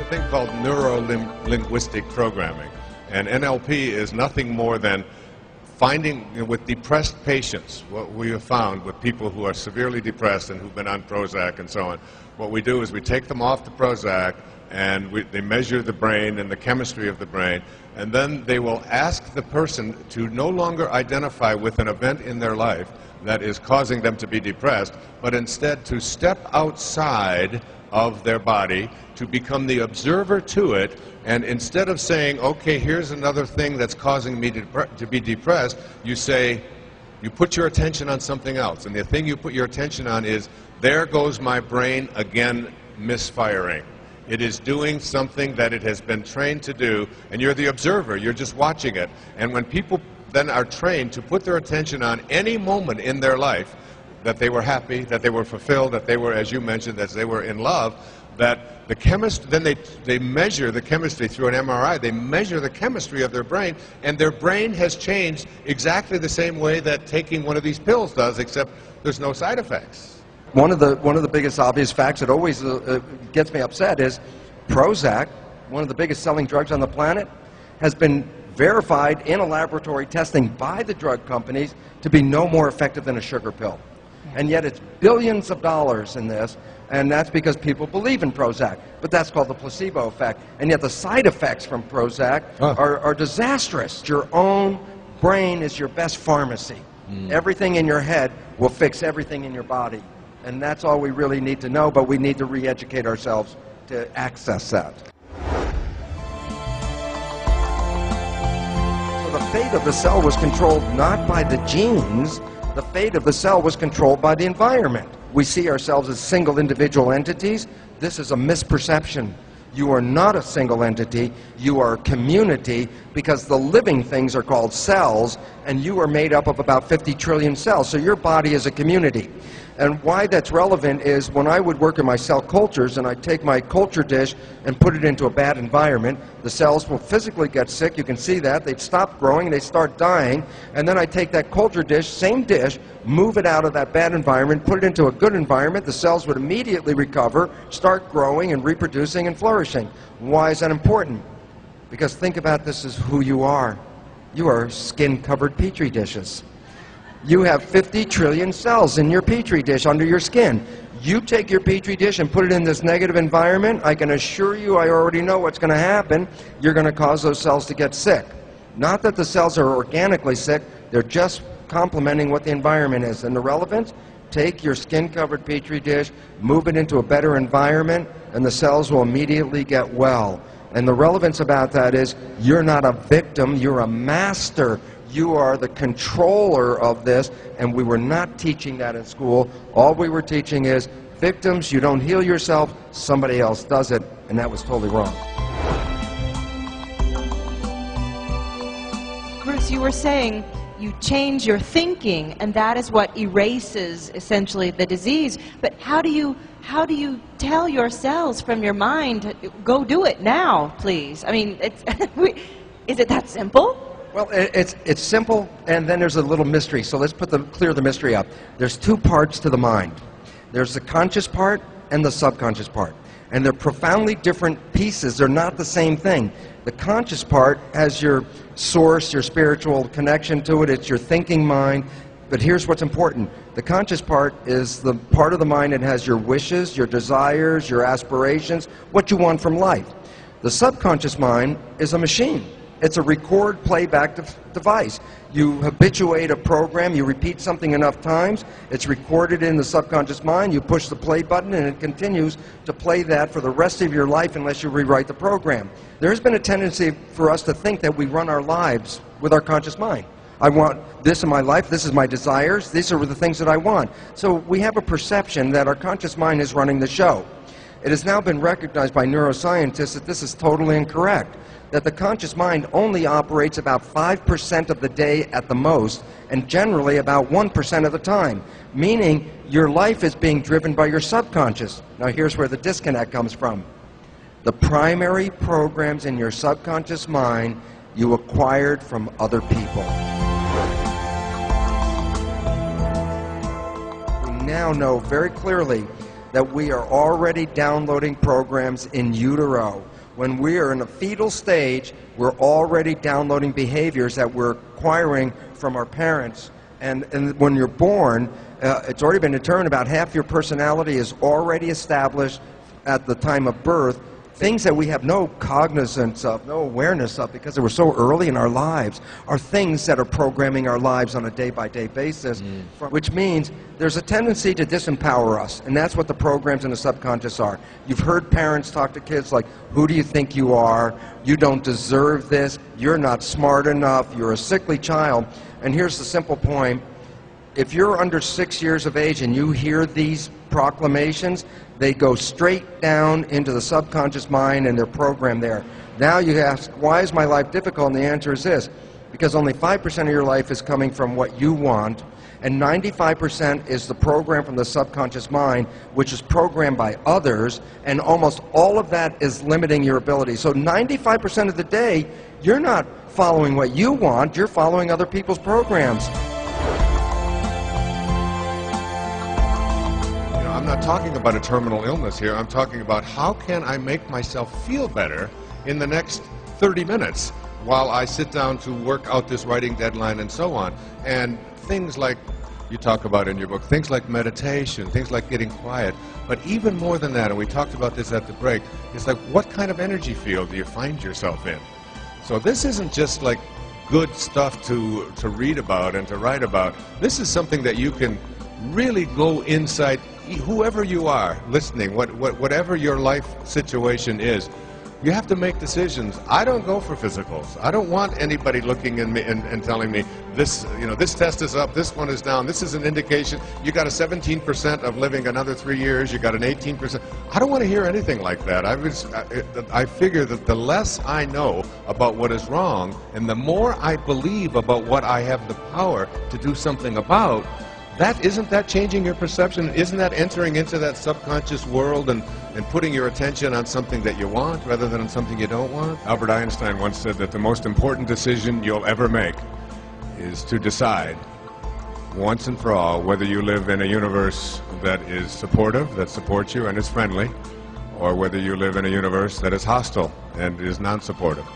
a thing called neuro-linguistic programming. And NLP is nothing more than finding, with depressed patients, what we have found with people who are severely depressed and who've been on Prozac and so on, what we do is we take them off the Prozac and they measure the brain and the chemistry of the brain, and then they will ask the person to no longer identify with an event in their life that is causing them to be depressed, but instead to step outside of their body, to become the observer to it, and instead of saying, okay, here's another thing that's causing me to be depressed, you say, you put your attention on something else, and the thing you put your attention on is, there goes my brain again misfiring. It is doing something that it has been trained to do, and you're the observer, you're just watching it. And when people then are trained to put their attention on any moment in their life, that they were happy, that they were fulfilled, that they were, as you mentioned, that they were in love, that the chemist, then they measure the chemistry through an MRI, they measure the chemistry of their brain, and their brain has changed exactly the same way that taking one of these pills does, except there's no side effects. One of the biggest obvious facts that always gets me upset is Prozac, one of the biggest selling drugs on the planet, has been verified in a laboratory testing by the drug companies to be no more effective than a sugar pill. And yet it's billions of dollars in this, and that's because people believe in Prozac. But that's called the placebo effect. And yet the side effects from Prozac are disastrous. Your own brain is your best pharmacy. Everything in your head will fix everything in your body. And that's all we really need to know, but we need to re-educate ourselves to access that. So the fate of the cell was controlled not by the genes, the fate of the cell was controlled by the environment. We see ourselves as single individual entities. This is a misperception. You are not a single entity, you are a community, because the living things are called cells, and you are made up of about 50 trillion cells, so your body is a community. And why that's relevant is when I would work in my cell cultures and I'd take my culture dish and put it into a bad environment, the cells will physically get sick, you can see that, they'd stop growing, they start dying, and then I take that culture dish, same dish, move it out of that bad environment, put it into a good environment, the cells would immediately recover, start growing and reproducing and flourishing. Why is that important? Because think about this as who you are. You are skin-covered petri dishes. You have 50 trillion cells in your petri dish under your skin. You take your petri dish and put it in this negative environment, I can assure you, I already know what's going to happen. You're going to cause those cells to get sick. Not that the cells are organically sick, they're just complementing what the environment is. And the relevance? Take your skin-covered petri dish, move it into a better environment, and the cells will immediately get well. And the relevance about that is you're not a victim, you're a master. You are the controller of this, and we were not teaching that in school. All we were teaching is, victims, you don't heal yourself, somebody else does it, and that was totally wrong. Bruce, you were saying you change your thinking, and that is what erases, essentially, the disease. But how do you tell your cells from your mind, go do it now, please? I mean, is it that simple? Well, it's simple, and then there's a little mystery. So let's clear the mystery up. There's two parts to the mind. There's the conscious part and the subconscious part. And they're profoundly different pieces. They're not the same thing. The conscious part has your source, your spiritual connection to it. It's your thinking mind. But here's what's important. The conscious part is the part of the mind that has your wishes, your desires, your aspirations, what you want from life. The subconscious mind is a machine. It's a record playback device. You habituate a program, you repeat something enough times, it's recorded in the subconscious mind, you push the play button, and it continues to play that for the rest of your life unless you rewrite the program. There has been a tendency for us to think that we run our lives with our conscious mind. I want this in my life, this is my desires, these are the things that I want. So we have a perception that our conscious mind is running the show. It has now been recognized by neuroscientists that this is totally incorrect. That the conscious mind only operates about 5% of the day at the most, and generally about 1% of the time, meaning your life is being driven by your subconscious. Now here's where the disconnect comes from. The primary programs in your subconscious mind you acquired from other people. We now know very clearly that we are already downloading programs in utero. When we are in a fetal stage, we're already downloading behaviors that we're acquiring from our parents. And when you're born, it's already been determined about half your personality is already established at the time of birth. Things that we have no cognizance of, no awareness of, because they were so early in our lives, are things that are programming our lives on a day-by-day basis, which means there's a tendency to disempower us, and that's what the programs in the subconscious are. You've heard parents talk to kids like, who do you think you are? You don't deserve this. You're not smart enough. You're a sickly child. And here's the simple point. If you're under 6 years of age and you hear these proclamations, they go straight down into the subconscious mind and they're programmed there. Now you ask, why is my life difficult? And the answer is this, because only 5% of your life is coming from what you want, and 95% is the program from the subconscious mind, which is programmed by others, and almost all of that is limiting your ability. So 95% of the day, you're not following what you want, you're following other people's programs. I'm not talking about a terminal illness here. I'm talking about how can I make myself feel better in the next 30 minutes while I sit down to work out this writing deadline and so on. And things like you talk about in your book, things like meditation, things like getting quiet. But even more than that, and we talked about this at the break, it's like what kind of energy field do you find yourself in? So this isn't just like good stuff to read about and to write about. This is something that you can really go inside. Whoever you are listening, whatever your life situation is, you have to make decisions. I don't go for physicals. I don't want anybody looking at me and telling me this, this test is up, this one is down, this is an indication. You got a 17% of living another 3 years. You got an 18%. I don't want to hear anything like that. I figure that the less I know about what is wrong, and the more I believe about what I have the power to do something about. Isn't that changing your perception? Isn't that entering into that subconscious world and putting your attention on something that you want rather than on something you don't want? Albert Einstein once said that the most important decision you'll ever make is to decide once and for all whether you live in a universe that is supportive, that supports you and is friendly, or whether you live in a universe that is hostile and is non-supportive.